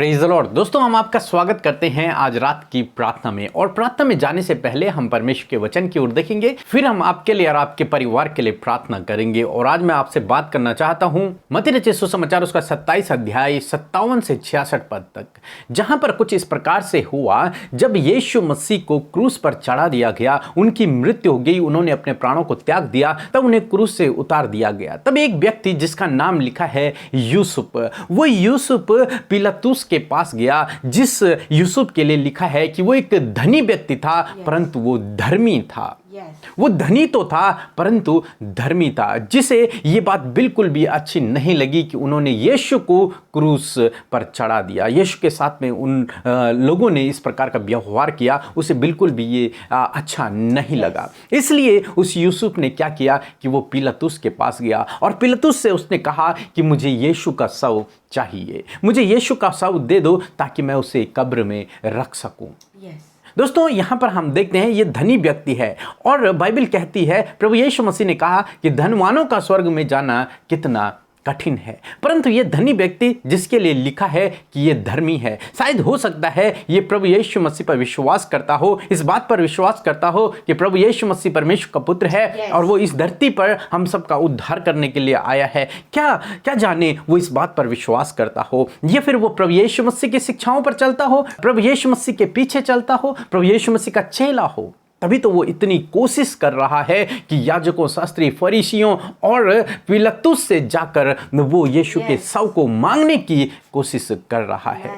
Praise the Lord. दोस्तों, हम आपका स्वागत करते हैं आज रात की प्रार्थना में। और प्रार्थना में जाने से पहले हम परमेश्वर के वचन की ओर देखेंगे, फिर हम आपके लिए और आपके परिवार के लिए प्रार्थना करेंगे। और आज मैं आपसे बात करना चाहता हूं मत्ती रचित सुसमाचार उसका 27 अध्याय 57 से 66 पद तक, जहां पर कुछ इस प्रकार से हुआ। जब यीशु मसीह को क्रूस पर चढ़ा दिया गया, उनकी मृत्यु हो गई, उन्होंने अपने प्राणों को त्याग दिया, तब उन्हें क्रूस से उतार दिया गया। तब एक व्यक्ति जिसका नाम लिखा है यूसुफ, वो यूसुफ पिलातुस के पास गया, जिस यूसुफ के लिए लिखा है कि वो एक धनी व्यक्ति था, परंतु वो धर्मी था। वो धनी तो था परंतु धर्मी था, जिसे ये बात बिल्कुल भी अच्छी नहीं लगी कि उन्होंने यीशु को क्रूस पर चढ़ा दिया। यीशु के साथ में उन लोगों ने इस प्रकार का व्यवहार किया, उसे बिल्कुल भी ये अच्छा नहीं लगा। इसलिए उस यूसुफ ने क्या किया कि वो पिलातुस के पास गया और पिलातुस से उसने कहा कि मुझे यीशु का शव चाहिए, मुझे यीशु का शव दे दो ताकि मैं उसे कब्र में रख सकूं। दोस्तों, यहां पर हम देखते हैं ये धनी व्यक्ति है और बाइबल कहती है, प्रभु यीशु मसीह ने कहा कि धनवानों का स्वर्ग में जाना कितना कठिन है, परंतु ये धनी व्यक्ति जिसके लिए लिखा है कि ये धर्मी है, शायद हो सकता है ये प्रभु यीशु मसीह पर विश्वास करता हो, इस बात पर विश्वास करता हो कि प्रभु यीशु मसीह परमेश्वर का पुत्र है और वो इस धरती पर हम सबका उद्धार करने के लिए आया है। क्या जाने वो इस बात पर विश्वास करता हो, या फिर वो प्रभु यीशु मसीह की शिक्षाओं पर चलता हो, प्रभु यीशु मसीह के पीछे चलता हो, प्रभु यीशु मसीह का चेला हो। तभी तो वो इतनी कोशिश कर रहा है कि याजकों, शास्त्री, फरीसियों और पिलातुस से जाकर वो यीशु के शव को मांगने की कोशिश कर रहा है,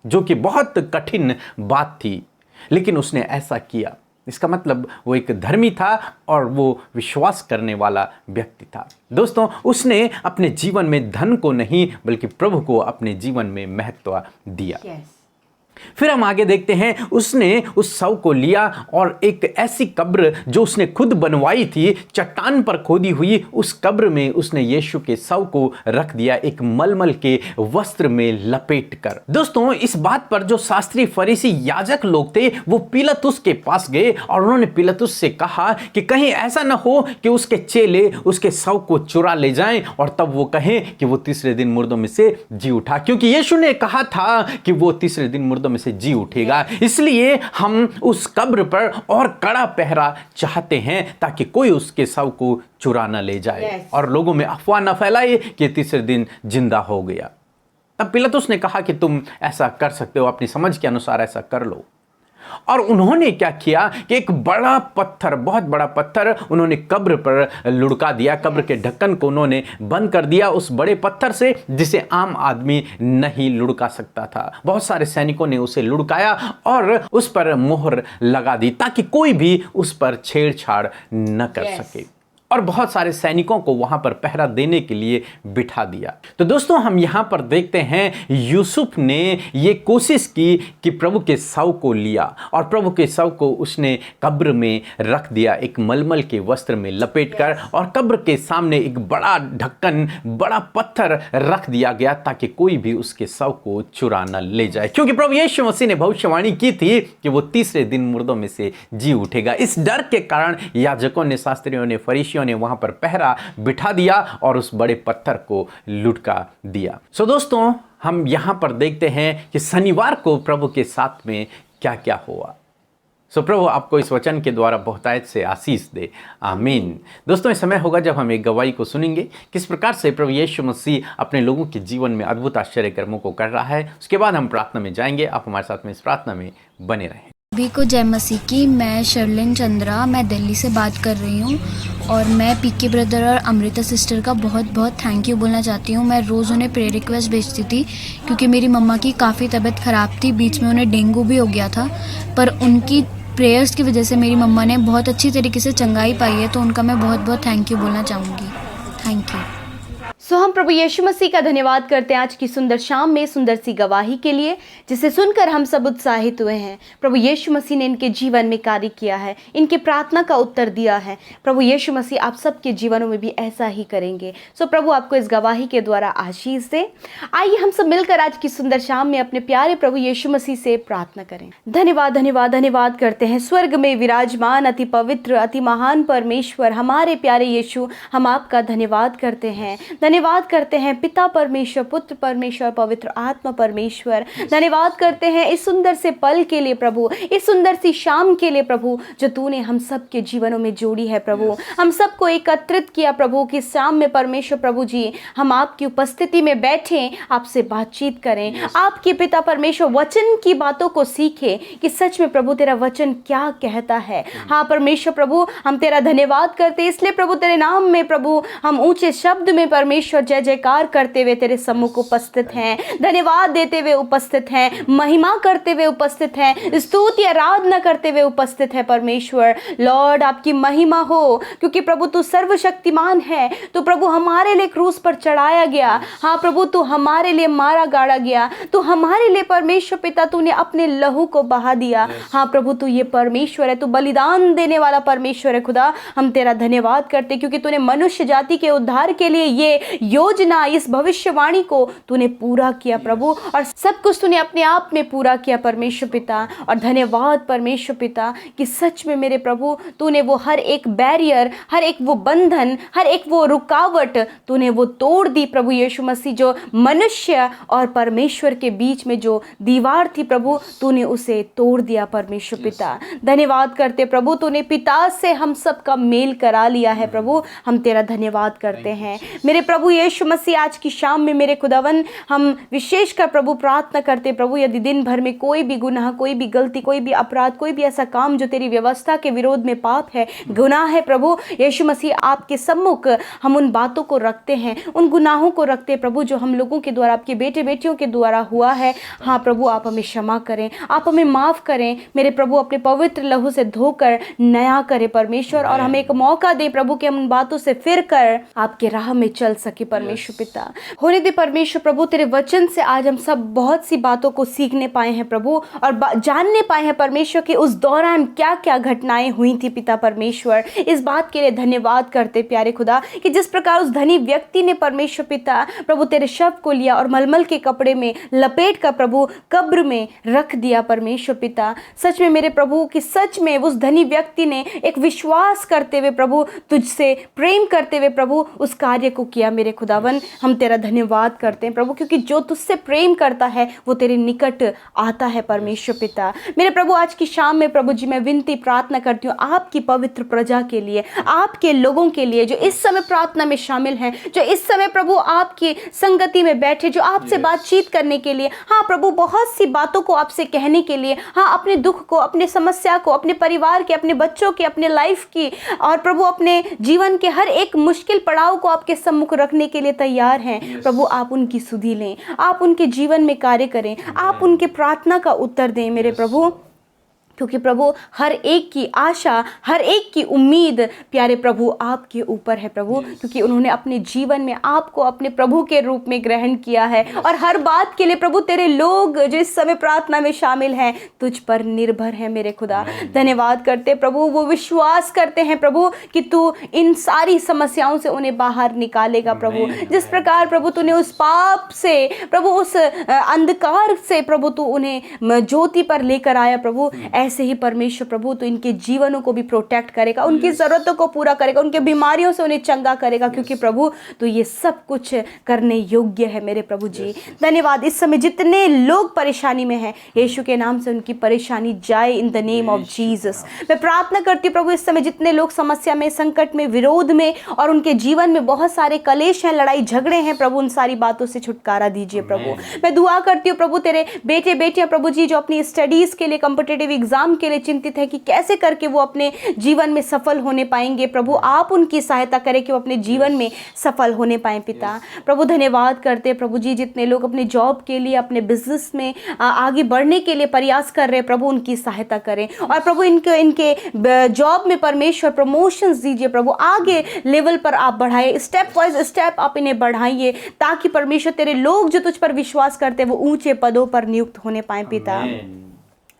जो कि बहुत कठिन बात थी, लेकिन उसने ऐसा किया। इसका मतलब वो एक धर्मी था और वो विश्वास करने वाला व्यक्ति था। दोस्तों, उसने अपने जीवन में धन को नहीं बल्कि प्रभु को अपने जीवन में महत्व दिया। फिर हम आगे देखते हैं, उसने उस शव को लिया और एक ऐसी कब्र जो उसने खुद बनवाई थी, चट्टान पर खोदी हुई, उस कब्र में उसने यीशु के शव को रख दिया, एक मलमल के वस्त्र में लपेटकर। दोस्तों, इस बात पर जो शास्त्री, फरीसी, याजक लोग थे, वो पिलातुस के पास गए और उन्होंने पिलातुस से कहा कि कहीं ऐसा ना हो कि उसके चेले उसके शव को चुरा ले जाएं और तब वो कहें कि वो तीसरे दिन मुर्दों में से जी उठा, क्योंकि यीशु ने कहा था कि वो तीसरे दिन मुर्दों में से जी उठेगा। इसलिए हम उस कब्र पर और कड़ा पहरा चाहते हैं ताकि कोई उसके शव को चुरा न ले जाए और लोगों में अफवाह न फैलाए कि तीसरे दिन जिंदा हो गया। तब पिलातुस ने कहा कि तुम ऐसा कर सकते हो, अपनी समझ के अनुसार ऐसा कर लो। और उन्होंने क्या किया कि एक बड़ा पत्थर, बहुत बड़ा पत्थर उन्होंने कब्र पर लुढ़का दिया, कब्र के ढक्कन को उन्होंने बंद कर दिया उस बड़े पत्थर से, जिसे आम आदमी नहीं लुढ़का सकता था। बहुत सारे सैनिकों ने उसे लुढ़काया और उस पर मोहर लगा दी ताकि कोई भी उस पर छेड़छाड़ न कर सके, और बहुत सारे सैनिकों को वहां पर पहरा देने के लिए बिठा दिया। तो दोस्तों, हम यहां पर देखते हैं यूसुफ ने ये कोशिश की कि प्रभु के शव को लिया और प्रभु के शव को उसने कब्र में रख दिया, एक मलमल के वस्त्र में लपेटकर, और कब्र के सामने एक बड़ा ढक्कन, बड़ा पत्थर रख दिया गया ताकि कोई भी उसके शव को चुरा न ले जाए, क्योंकि प्रभु यीशु मसीह ने भविष्यवाणी की थी कि वो तीसरे दिन मुर्दों में से जी उठेगा। इस डर के कारण याजकों ने, शास्त्रियों ने, फरीसियों ने वहां पर पहरा बिठा दिया और उस बड़े पत्थर को लुढ़का दिया। सो दोस्तों, हम यहां पर देखते हैं कि शनिवार को प्रभु के साथ में क्या क्या हुआ। सो प्रभु आपको इस वचन के द्वारा बहुतायत से आशीष दे, आमीन। दोस्तों, इस समय होगा जब हम एक गवाही को सुनेंगे, किस प्रकार से प्रभु यीशु मसीह अपने लोगों के जीवन में अद्भुत आश्चर्य कर्मों को कर रहा है। उसके बाद हम प्रार्थना में जाएंगे। आप हमारे साथ में इस प्रार्थना में बने रहें। सभी को जय मसीह की। मैं शर्लिन चंद्रा, मैं दिल्ली से बात कर रही हूँ और मैं पीके ब्रदर और अमृता सिस्टर का बहुत बहुत थैंक यू बोलना चाहती हूँ। मैं रोज़ उन्हें प्रेयर रिक्वेस्ट भेजती थी क्योंकि मेरी मम्मा की काफ़ी तबीयत ख़राब थी, बीच में उन्हें डेंगू भी हो गया था, पर उनकी प्रेयर्स की वजह से मेरी मम्मा ने बहुत अच्छी तरीके से चंगाई पाई है, तो उनका मैं बहुत बहुत थैंक यू बोलना चाहूँगी। Thank you. हम प्रभु यीशु मसीह का धन्यवाद करते हैं आज की सुंदर शाम में सुंदर सी गवाही के लिए, जिसे सुनकर हम सब उत्साहित हुए हैं। प्रभु यीशु मसीह ने इनके जीवन में कार्य किया है, इनके प्रार्थना का उत्तर दिया है। प्रभु यीशु मसीह आप सबके जीवनों में भी ऐसा ही करेंगे। प्रभु आपको इस गवाही के द्वारा आशीष दे। आइए हम सब मिलकर आज की सुंदर शाम में अपने प्यारे प्रभु यीशु मसीह से प्रार्थना करें। धन्यवाद धन्यवाद धन्यवाद करते हैं स्वर्ग में विराजमान अति पवित्र, अति महान परमेश्वर, हमारे प्यारे यीशु, हम आपका धन्यवाद करते हैं। धन्यवाद करते हैं पिता परमेश्वर, पुत्र परमेश्वर, पवित्र आत्मा परमेश्वर। धन्यवाद करते हैं इस सुंदर से पल के लिए प्रभु, इस सुंदर सी शाम के लिए प्रभु, जो तूने हम सब के जीवनों में जोड़ी है प्रभु। हम सबको एकत्रित किया प्रभु कि शाम में परमेश्वर प्रभु जी हम आपकी उपस्थिति में बैठें, आपसे बातचीत करें, आपके पिता परमेश्वर वचन की बातों को सीखें कि सच में प्रभु तेरा वचन क्या कहता है। हाँ परमेश्वर प्रभु, हम तेरा धन्यवाद करते हैं, इसलिए प्रभु तेरे नाम में प्रभु हम ऊंचे शब्द में परमेश्वर जय जयकार करते हुए तेरे सम्मुख उपस्थित हैं, धन्यवाद देते हुए उपस्थित हैं, महिमा करते हुए उपस्थित हैं, स्तुति आराधना करते हुए उपस्थित है परमेश्वर। लॉर्ड आपकी महिमा हो, क्योंकि प्रभु तू सर्वशक्तिमान है, तो प्रभु हमारे लिए क्रूस पर चढ़ाया गया। हाँ प्रभु तू हमारे लिए मारा गाड़ा गया, तू हमारे लिए परमेश्वर पिता तूने अपने लहू को बहा दिया। हाँ प्रभु तू ये परमेश्वर है, तू बलिदान देने वाला परमेश्वर है खुदा। हम तेरा धन्यवाद करते क्योंकि तूने मनुष्य जाति के उद्धार के लिए ये योजना, इस भविष्यवाणी को तूने पूरा किया प्रभु, और सब कुछ तूने अपने आप में पूरा किया परमेश्वर पिता। और धन्यवाद परमेश्वर पिता कि सच में मेरे प्रभु तूने वो हर एक बैरियर, हर एक वो बंधन, हर एक वो रुकावट तूने वो तोड़ दी प्रभु यीशु मसीह। जो मनुष्य और परमेश्वर के बीच में जो दीवार थी प्रभु, तूने उसे तोड़ दिया परमेश्वर पिता। धन्यवाद करते प्रभु, तूने पिता से हम सबका मेल करा लिया है प्रभु। हम तेरा धन्यवाद करते हैं मेरे प्रभु यीशु मसीह। आज की शाम में मेरे खुदावन हम विशेषकर प्रभु प्रार्थना करते प्रभु, यदि दिन भर में कोई भी गुनाह, कोई भी गलती, कोई भी अपराध, कोई भी ऐसा काम जो तेरी व्यवस्था के विरोध में पाप है, गुनाह है प्रभु यीशु मसीह, आपके सम्मुख हम उन बातों को रखते हैं, उन गुनाहों को रखते हैं प्रभु जो हम लोगों के द्वारा, आपके बेटे बेटियों के द्वारा हुआ है। हाँ प्रभु आप हमें क्षमा करें, आप हमें माफ करें मेरे प्रभु, अपने पवित्र लहू से धोकर नया करें परमेश्वर, और हमें एक मौका दे प्रभु कि हम उन बातों से फिर कर आपके राह में चल सके परमेश्वर पिता। होने दे परमेश्वर प्रभु, तेरे वचन से आज हम सब बहुत सी बातों को सीखने पाए हैं प्रभु, और जानने पाए हैं परमेश्वर कि उस दौरान क्या क्या घटनाएं हुई थी पिता परमेश्वर। इस बात के लिए धन्यवाद करते प्यारे खुदा कि जिस प्रकार उस धनी व्यक्ति ने परमेश्वर पिता प्रभु तेरे शव को लिया और मलमल के कपड़े में लपेट कर प्रभु कब्र में रख दिया परमेश्वर पिता। सच में मेरे प्रभु कि सच में उस धनी व्यक्ति ने एक विश्वास करते हुए प्रभु, तुझसे प्रेम करते हुए प्रभु उस कार्य को किया मेरे खुदावन। हम तेरा धन्यवाद करते हैं प्रभु, क्योंकि जो तुझसे प्रेम करता है वो तेरे निकट आता है परमेश्वर पिता। मेरे प्रभु आज की शाम में प्रभु जी मैं विनती प्रार्थना करती हूँ आपकी पवित्र प्रजा के लिए, आपके लोगों के लिए जो इस समय प्रार्थना में शामिल हैं, जो इस समय प्रभु आपकी संगति में बैठे, जो आपसे बातचीत करने के लिए, हाँ प्रभु बहुत सी बातों को आपसे कहने के लिए, हाँ अपने दुख को, अपने समस्या को, अपने परिवार के, अपने बच्चों के, अपने लाइफ की, और प्रभु अपने जीवन के हर एक मुश्किल पड़ाव को आपके सम्मुख रखने के लिए तैयार हैं प्रभु। आप उनकी सुधि लें, आप उनके जीवन में कार्य करें, आप उनके प्रार्थना का उत्तर दें मेरे प्रभु, क्योंकि प्रभु हर एक की आशा, हर एक की उम्मीद प्यारे प्रभु आपके ऊपर है प्रभु, क्योंकि उन्होंने अपने जीवन में आपको अपने प्रभु के रूप में ग्रहण किया है। और हर बात के लिए प्रभु तेरे लोग जो इस समय प्रार्थना में शामिल हैं तुझ पर निर्भर है मेरे खुदा। धन्यवाद करते प्रभु, वो विश्वास करते हैं प्रभु कि तू इन सारी समस्याओं से उन्हें बाहर निकालेगा प्रभु। जिस प्रकार प्रभु तूने उस पाप से प्रभु, उस अंधकार से प्रभु तू उन्हें ज्योति पर लेकर आया प्रभु, ऐसे ही परमेश्वर प्रभु तो इनके जीवनों को भी प्रोटेक्ट करेगा, उनकी जरूरतों को पूरा करेगा, उनके बीमारियों से उन्हें चंगा करेगा, क्योंकि प्रभु तो ये सब कुछ करने योग्य है मेरे प्रभु जी। धन्यवाद। इस समय जितने लोग परेशानी में हैं यीशु के नाम से उनकी परेशानी जाए in the name of Jesus. मैं प्रार्थना करती हूँ प्रभु इस समय जितने लोग समस्या में, संकट में, विरोध में और उनके जीवन में बहुत सारे कलेश हैं, लड़ाई झगड़े हैं प्रभु, उन सारी बातों से छुटकारा दीजिए प्रभु। मैं दुआ करती हूँ प्रभु तेरे बेटे बेटियां प्रभु जी जो अपनी स्टडीज के लिए, कॉम्पिटिटिव एग्जाम के लिए चिंतित है कि कैसे करके वो अपने जीवन में सफल होने पाएंगे प्रभु, आप उनकी सहायता करें कि वो अपने जीवन में सफल होने पाएं पिता प्रभु। धन्यवाद करते प्रभु जी जितने लोग अपने जॉब के लिए, अपने बिजनेस में आगे बढ़ने के लिए प्रयास कर रहे हैं प्रभु, उनकी सहायता करें, और प्रभु इनके जॉब में परमेश्वर प्रमोशंस दीजिए प्रभु, आगे लेवल पर आप बढ़ाए, स्टेप वाइज स्टेप आप इन्हें बढ़ाइए, ताकि परमेश्वर तेरे लोग जो तुझ पर विश्वास करते हैं वो ऊंचे पदों पर नियुक्त होने पाएं पिता।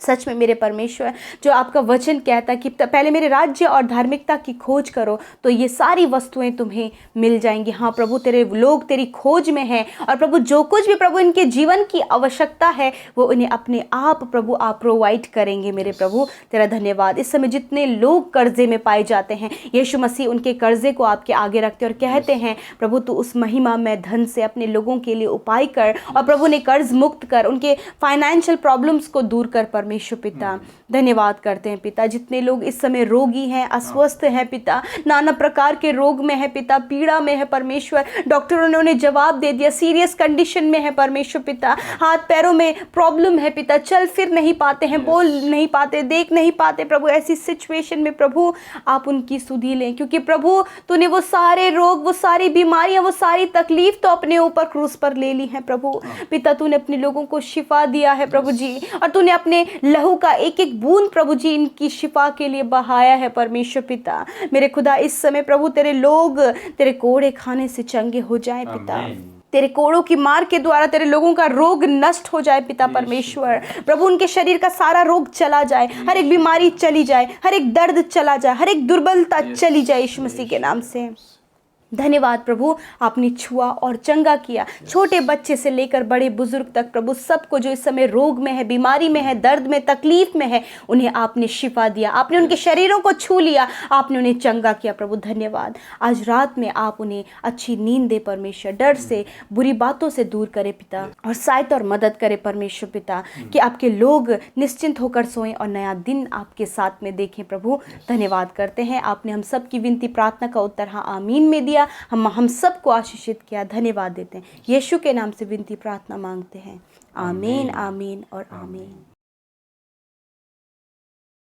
सच में मेरे परमेश्वर, जो आपका वचन कहता है कि पहले मेरे राज्य और धार्मिकता की खोज करो तो ये सारी वस्तुएं तुम्हें मिल जाएंगी। हाँ प्रभु, तेरे लोग तेरी खोज में हैं और प्रभु जो कुछ भी प्रभु इनके जीवन की आवश्यकता है वो इन्हें अपने आप प्रभु आप प्रोवाइड करेंगे। मेरे प्रभु तेरा धन्यवाद। इस समय जितने लोग कर्जे में पाए जाते हैं, यीशु मसीह उनके कर्जे को आपके आगे रखते और कहते हैं प्रभु तू उस महिमा में धन से अपने लोगों के लिए उपाय कर और प्रभु ने कर्ज मुक्त कर, उनके फाइनेंशियल प्रॉब्लम्स को दूर कर। परमेश्वर पिता धन्यवाद करते हैं पिता, जितने लोग इस समय रोगी हैं, अस्वस्थ हैं पिता, नाना प्रकार के रोग में है पिता, पीड़ा में है परमेश्वर, डॉक्टरों ने उन्हें जवाब दे दिया, सीरियस कंडीशन में है परमेश्वर पिता, हाथ पैरों में प्रॉब्लम है पिता, चल फिर नहीं पाते हैं, बोल नहीं पाते, देख नहीं पाते प्रभु। ऐसी सिचुएशन में प्रभु आप उनकी सुधि लें, क्योंकि प्रभु तूने वो सारे रोग, वो सारी बीमारियां, वो सारी तकलीफ तो अपने ऊपर क्रूस पर ले ली है प्रभु पिता। तूने अपने लोगों को शिफा दिया है प्रभु जी, और तूने अपने लहू का एक एक बूंद प्रभु जी इनकी शिफा के लिए बहाया है परमेश्वर पिता। मेरे खुदा इस समय प्रभु तेरे लोग तेरे कोड़े खाने से चंगे हो जाए पिता, तेरे कोड़ों की मार के द्वारा तेरे लोगों का रोग नष्ट हो जाए पिता परमेश्वर। प्रभु उनके शरीर का सारा रोग चला जाए, हर एक बीमारी चली जाए, हर एक दर्द चला जाए, हर एक दुर्बलता चली जाए यीशु मसीह के नाम से। धन्यवाद प्रभु, आपने छुआ और चंगा किया, छोटे बच्चे से लेकर बड़े बुजुर्ग तक प्रभु सबको जो इस समय रोग में है, बीमारी में है, दर्द में, तकलीफ में है, उन्हें आपने शिफा दिया, आपने उनके शरीरों को छू लिया, आपने उन्हें चंगा किया प्रभु। धन्यवाद। आज रात में आप उन्हें अच्छी नींद दे परमेश्वर, डर से, बुरी बातों से दूर करे पिता, और सहायता और मदद करे परमेश्वर पिता, कि आपके लोग निश्चिंत होकर सोएं और नया दिन आपके साथ में देखें प्रभु। धन्यवाद करते हैं, आपने हम सब की विनती प्रार्थना का उत्तर हाँ आमीन में दिया, हम सबको आशीषित किया। धन्यवाद देते हैं, यीशु के नाम से विनती प्रार्थना मांगते हैं, आमीन आमीन और आमीन।